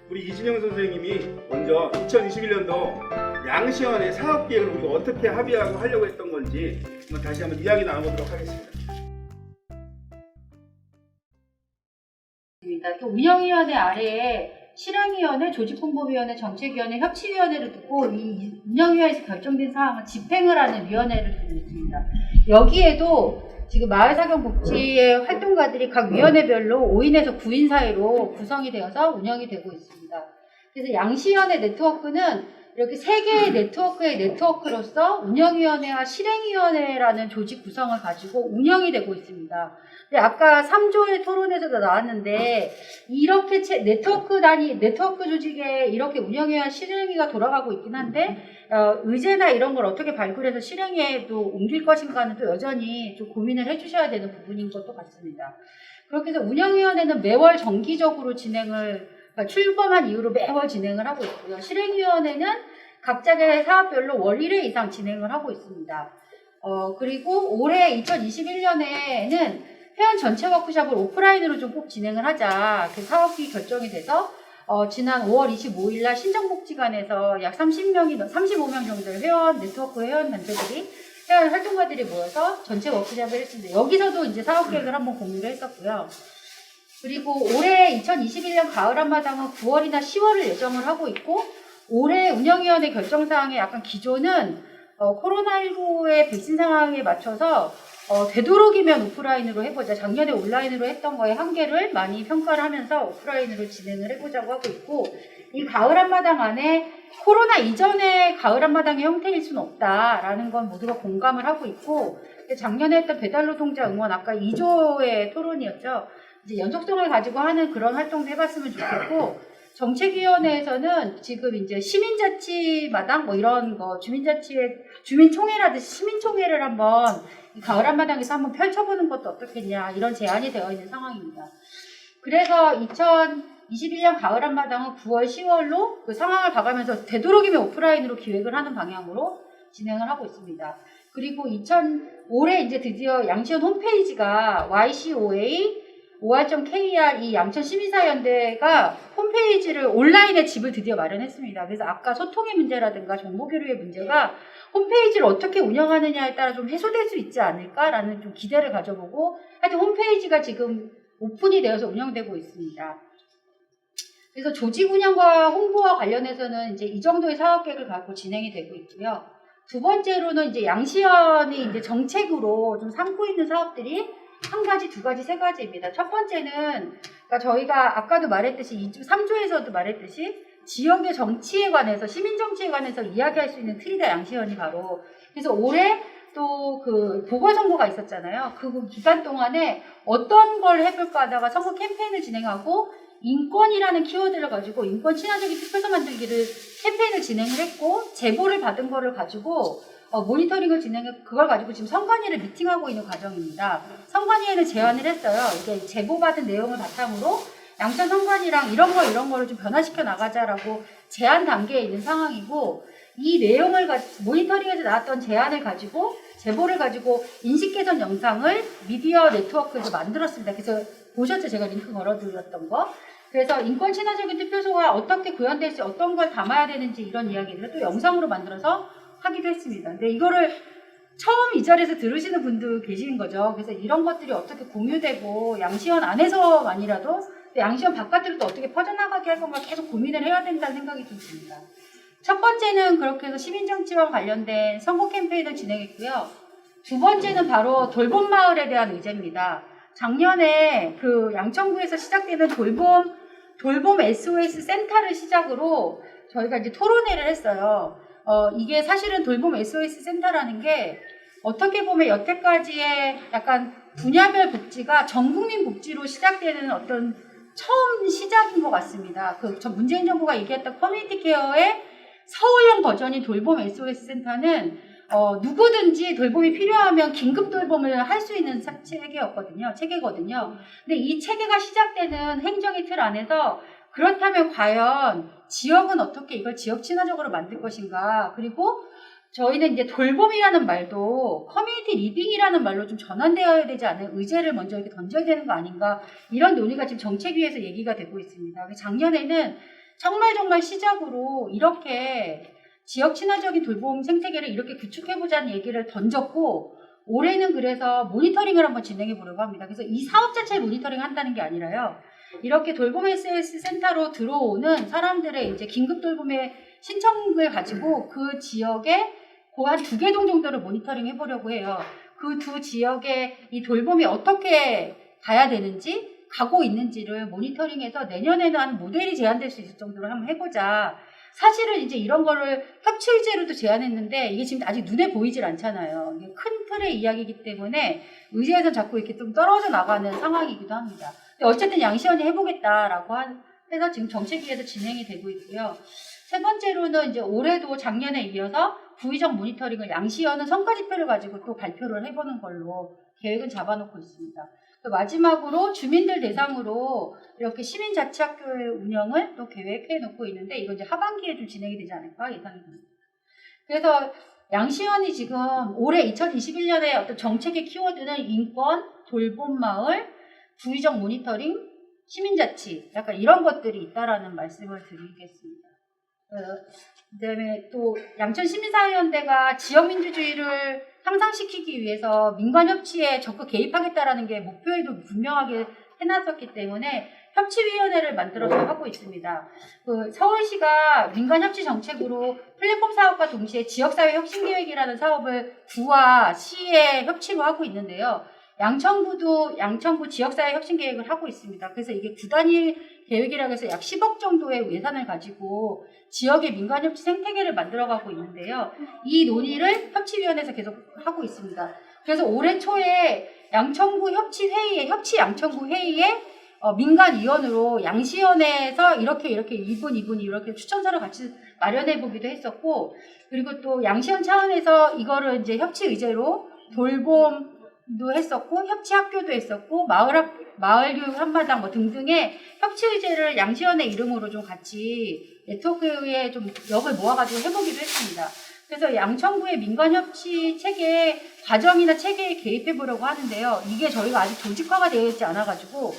우리 이진영 선생님이 먼저 2021년도 양시연의 사업계획을 우리가 어떻게 합의하고 하려고 했던 건지 다시 한번 이야기 나눠보도록 하겠습니다. 또 운영위원회 아래에 실행위원회, 조직홍보위원회, 정책위원회, 협치위원회를 두고 이 운영위원회에서 결정된 사항을 집행을 하는 위원회를 두고 있습니다. 여기에도 지금 마을사경복지의 활동가들이 각 위원회별로 5인에서 9인 사이로 구성이 되어서 운영이 되고 있습니다. 그래서 양시위원회 네트워크는 이렇게 3개의 네트워크의 네트워크로서 운영위원회와 실행위원회라는 조직 구성을 가지고 운영이 되고 있습니다. 근데 아까 3조의 토론에서도 나왔는데 이렇게 네트워크 조직에 이렇게 운영위와 실행위가 돌아가고 있긴 한데 의제나 이런 걸 어떻게 발굴해서 실행에도 옮길 것인가는 또 여전히 좀 고민을 해주셔야 되는 부분인 것도 같습니다. 그렇게 해서 운영위원회는 매월 정기적으로 출범한 이후로 매월 진행을 하고 있고요. 실행위원회는 각자의 사업별로 월 1회 이상 진행을 하고 있습니다. 그리고 올해 2021년에는 회원 전체 워크숍을 오프라인으로 좀 꼭 진행을 하자. 그 사업이 결정이 돼서 지난 5월 25일 날 신정복지관에서 약 35명 정도의 네트워크 회원 단체들이 회원 활동가들이 모여서 전체 워크숍을 했습니다. 여기서도 이제 사업 계획을 한번 공유를 했었고요. 그리고 올해 2021년 가을 한마당은 9월이나 10월을 예정을 하고 있고 올해 운영위원회 결정사항의 약간 기조는 코로나19의 백신 상황에 맞춰서 되도록이면 오프라인으로 해보자. 작년에 온라인으로 했던 거에 한계를 많이 평가를 하면서 오프라인으로 진행을 해보자고 하고 있고 이 가을 한마당 안에 코로나 이전의 가을 한마당의 형태일 수는 없다라는 건 모두가 공감을 하고 있고 작년에 했던 배달노동자 응원 아까 2조의 토론이었죠. 이제 연속성을 가지고 하는 그런 활동도 해봤으면 좋겠고 정책위원회에서는 지금 이제 시민자치마당 뭐 이런 거 주민총회라듯이 시민총회를 한번 가을 한마당에서 한번 펼쳐보는 것도 어떻겠냐 이런 제안이 되어 있는 상황입니다. 그래서 2021년 가을 한마당은 9월, 10월로 그 상황을 봐가면서 되도록이면 오프라인으로 기획을 하는 방향으로 진행을 하고 있습니다. 그리고 올해 이제 드디어 양시연 홈페이지가 YCOA5R.KR 이 양천시민사연대가 홈페이지를 온라인에 집을 드디어 마련했습니다. 그래서 아까 소통의 문제라든가 정보교류의 문제가 홈페이지를 어떻게 운영하느냐에 따라 좀 해소될 수 있지 않을까라는 좀 기대를 가져보고 하여튼 홈페이지가 지금 오픈이 되어서 운영되고 있습니다. 그래서 조직 운영과 홍보와 관련해서는 이제 이 정도의 사업 계획을 갖고 진행이 되고 있고요. 두 번째로는 이제 양시연이 이제 정책으로 좀 삼고 있는 사업들이 한 가지, 두 가지, 세 가지입니다. 첫 번째는 그러니까 저희가 아까도 말했듯이 3조에서도 말했듯이 지역의 정치에 관해서 시민 정치에 관해서 이야기할 수 있는 틀이다 양시연이 바로. 그래서 올해 또 그 보궐선거가 있었잖아요. 그 기간 동안에 어떤 걸 해볼까 하다가 선거 캠페인을 진행하고 인권이라는 키워드를 가지고 인권 친화적인 투표소 만들기를 캠페인을 진행을 했고 제보를 받은 거를 가지고 모니터링을 진행해 그걸 가지고 지금 선관위를 미팅하고 있는 과정입니다. 선관위에는 제안을 했어요. 이게 제보받은 내용을 바탕으로 양천 선관위랑 이런 거를 좀 변화시켜 나가자라고 제안 단계에 있는 상황이고 이 내용을 모니터링에서 나왔던 제안을 가지고 제보를 가지고 인식 개선 영상을 미디어 네트워크에서 만들었습니다. 그래서 보셨죠? 제가 링크 걸어드렸던 거. 그래서 인권 친화적인 투표소가 어떻게 구현될지 어떤 걸 담아야 되는지 이런 이야기를 또 영상으로 만들어서 하기도 했습니다. 근데 이거를 처음 이 자리에서 들으시는 분도 계신 거죠. 그래서 이런 것들이 어떻게 공유되고 양시연 안에서만이라도 양시연 바깥으로 또 어떻게 퍼져나가게 할 건가 계속 고민을 해야 된다는 생각이 좀 듭니다. 첫 번째는 그렇게 해서 시민정치와 관련된 선거 캠페인을 진행했고요. 두 번째는 바로 돌봄마을에 대한 의제입니다. 작년에 그 양천구에서 시작되는 돌봄 SOS 센터를 시작으로 저희가 이제 토론회를 했어요. 이게 사실은 돌봄 SOS 센터라는 게 어떻게 보면 여태까지의 약간 분야별 복지가 전국민 복지로 시작되는 어떤 처음 시작인 것 같습니다. 문재인 정부가 얘기했던 커뮤니티 케어의 서울형 버전인 돌봄 SOS 센터는 누구든지 돌봄이 필요하면 긴급 돌봄을 할 수 있는 체계거든요. 근데 이 체계가 시작되는 행정의 틀 안에서 그렇다면 과연 지역은 어떻게 이걸 지역 친화적으로 만들 것인가? 그리고 저희는 이제 돌봄이라는 말도 커뮤니티 리빙이라는 말로 좀 전환되어야 되지 않은 의제를 먼저 이렇게 던져야 되는 거 아닌가? 이런 논의가 지금 정책위에서 얘기가 되고 있습니다. 작년에는 정말 시작으로 이렇게 지역 친화적인 돌봄 생태계를 이렇게 구축해보자는 얘기를 던졌고, 올해는 그래서 모니터링을 한번 진행해 보려고 합니다. 그래서 이 사업 자체를 모니터링 한다는 게 아니라요. 이렇게 돌봄 SOS 센터로 들어오는 사람들의 이제 긴급 돌봄의 신청을 가지고 그 지역에 그 한 2개 동 정도를 모니터링 해보려고 해요. 그 두 지역에 이 돌봄이 어떻게 가야 되는지, 가고 있는지를 모니터링해서 내년에는 한 모델이 제안될 수 있을 정도로 한번 해보자. 사실은 이제 이런 거를 협치 의제로도 제안했는데 이게 지금 아직 눈에 보이질 않잖아요. 이게 큰 틀의 이야기이기 때문에 의제에서 자꾸 이렇게 좀 떨어져 나가는 상황이기도 합니다. 근데 어쨌든 양시원이 해보겠다라고 해서 지금 정책위에서 진행이 되고 있고요. 세 번째로는 이제 올해도 작년에 이어서 구의적 모니터링을 양시연은 성과지표를 가지고 또 발표를 해보는 걸로 계획은 잡아놓고 있습니다. 또 마지막으로 주민들 대상으로 이렇게 시민자치학교의 운영을 또 계획해 놓고 있는데 이건 이제 하반기에 좀 진행이 되지 않을까 예상이 됩니다. 그래서 양시연이 지금 올해 2021년에 어떤 정책의 키워드는 인권, 돌봄마을, 구의적 모니터링, 시민자치 약간 이런 것들이 있다라는 말씀을 드리겠습니다. 그다음에 또 양천시민사회연대가 지역민주주의를 향상시키기 위해서 민간협치에 적극 개입하겠다라는 게 목표에도 분명하게 해놨었기 때문에 협치위원회를 만들어서 하고 있습니다. 그 서울시가 민간협치 정책으로 플랫폼 사업과 동시에 지역사회 혁신계획이라는 사업을 구와 시에 협치로 하고 있는데요. 양천구도 양천구 지역사회 혁신계획을 하고 있습니다. 그래서 이게 구 단위 계획이라고 해서 약 10억 정도의 예산을 가지고 지역의 민간협치 생태계를 만들어가고 있는데요. 이 논의를 협치위원회에서 계속 하고 있습니다. 그래서 올해 초에 양천구 협치회의에, 협치 양천구 회의에 민간위원으로 양시연에서 이렇게 2분 이렇게 추천서를 같이 마련해 보기도 했었고, 그리고 또 양시연 차원에서 이거를 이제 협치 의제로 돌봄도 했었고, 협치 학교도 했었고, 마을교육 한마당 뭐 등등의 협치 의제를 양시연의 이름으로 좀 같이 네트워크에 좀 역을 모아가지고 해보기도 했습니다. 그래서 양천구의 민간협치 체계 과정이나 체계에 개입해보려고 하는데요. 이게 저희가 아직 조직화가 되어 있지 않아가지고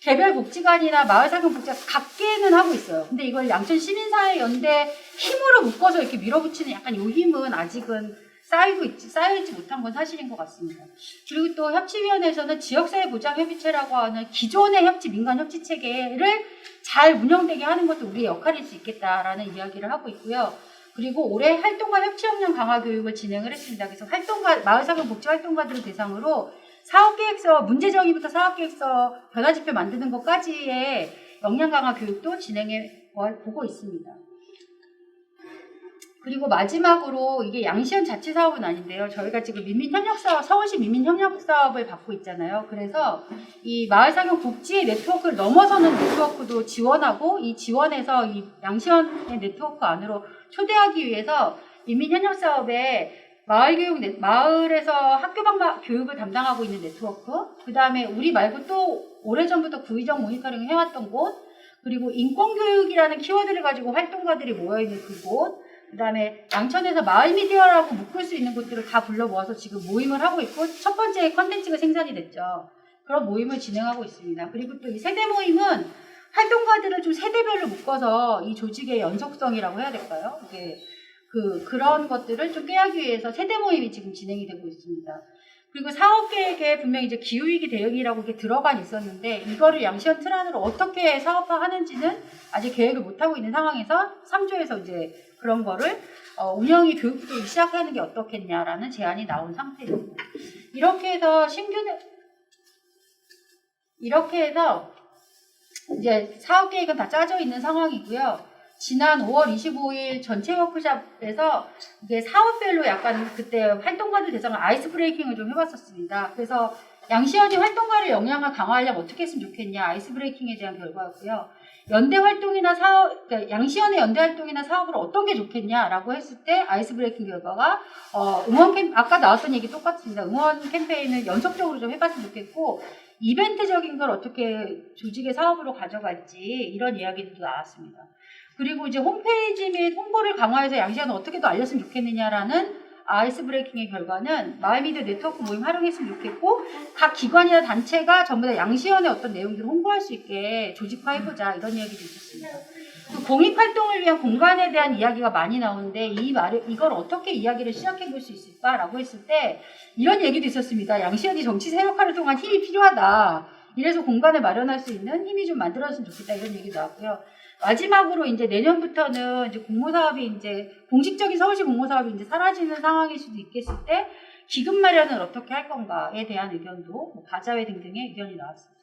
개별 복지관이나 마을사경복지관 각계는 하고 있어요. 근데 이걸 양천시민사회연대 힘으로 묶어서 이렇게 밀어붙이는 약간 요 힘은 아직은 쌓여있지 못한 건 사실인 것 같습니다. 그리고 또 협치위원회에서는 지역사회보장협의체라고 하는 기존의 민간협치 체계를 잘 운영되게 하는 것도 우리의 역할일 수 있겠다라는 이야기를 하고 있고요. 그리고 올해 활동가 협치 역량 강화 교육을 진행을 했습니다. 그래서 마을사경 복지활동가들을 대상으로 사업계획서, 문제 정의부터 사업계획서, 변화지표 만드는 것까지의 역량 강화 교육도 진행해 보고 있습니다. 그리고 마지막으로 이게 양시연 자치 사업은 아닌데요. 저희가 지금 민민협력사업, 서울시 민민협력사업을 받고 있잖아요. 그래서 이 마을사경 복지의 네트워크를 넘어서는 네트워크도 지원하고 이 지원해서 이 양시연의 네트워크 안으로 초대하기 위해서 민민협력사업에 마을에서 학교방학 교육을 담당하고 있는 네트워크, 그 다음에 우리 말고 또 오래전부터 구의적 모니터링을 해왔던 곳, 그리고 인권교육이라는 키워드를 가지고 활동가들이 모여있는 그곳, 그 다음에 양천에서 마을 미디어라고 묶을 수 있는 곳들을 다 불러 모아서 지금 모임을 하고 있고 첫 번째 컨텐츠가 생산이 됐죠. 그런 모임을 진행하고 있습니다. 그리고 또 이 세대 모임은 활동가들을 좀 세대별로 묶어서 이 조직의 연속성이라고 해야 될까요? 이게 그런 것들을 좀 깨하기 위해서 세대 모임이 지금 진행이 되고 있습니다. 그리고 사업계획에 분명히 이제 기후위기 대응이라고 이렇게 들어간 있었는데 이거를 양시연 틀 안으로 어떻게 사업화하는지는 아직 계획을 못하고 있는 상황에서 3조에서 이제 그런 거를 운영이 교육부터 시작하는 게 어떻겠냐라는 제안이 나온 상태입니다. 이렇게 해서 이제 사업 계획은 다 짜져 있는 상황이고요. 지난 5월 25일 전체 워크숍에서 이게 사업별로 약간 그때 활동가들 대상으로 아이스 브레이킹을 좀 해봤었습니다. 그래서 양시연이 활동가의 역량을 강화하려면 어떻게 했으면 좋겠냐, 아이스 브레이킹에 대한 결과였고요. 연대 활동이나 그러니까 양시연의 연대 활동이나 사업을 어떤 게 좋겠냐라고 했을 때 아이스 브레이킹 결과가 아까 나왔던 얘기 똑같습니다. 응원 캠페인을 연속적으로 좀 해봤으면 좋겠고 이벤트적인 걸 어떻게 조직의 사업으로 가져갈지 이런 이야기들도 나왔습니다. 그리고 이제 홈페이지 및 홍보를 강화해서 양시연을 어떻게 더 알렸으면 좋겠느냐라는 아이스 브레이킹의 결과는 마을미디어 네트워크 모임 활용했으면 좋겠고 각 기관이나 단체가 전부 다 양시연의 어떤 내용들을 홍보할 수 있게 조직화해보자 이런 이야기도 있었습니다. 그 공익 활동을 위한 공간에 대한 이야기가 많이 나오는데 이걸 어떻게 이야기를 시작해 볼 수 있을까라고 했을 때 이런 얘기도 있었습니다. 양시현이 정치 세력화를 통한 힘이 필요하다. 이래서 공간을 마련할 수 있는 힘이 좀 만들어졌으면 좋겠다 이런 얘기 나왔고요. 마지막으로 이제 내년부터는 이제 공모사업이 이제 공식적인 서울시 공모사업이 이제 사라지는 상황일 수도 있겠을 때 기금 마련을 어떻게 할 건가에 대한 의견도 바자회 등등의 의견이 나왔습니다.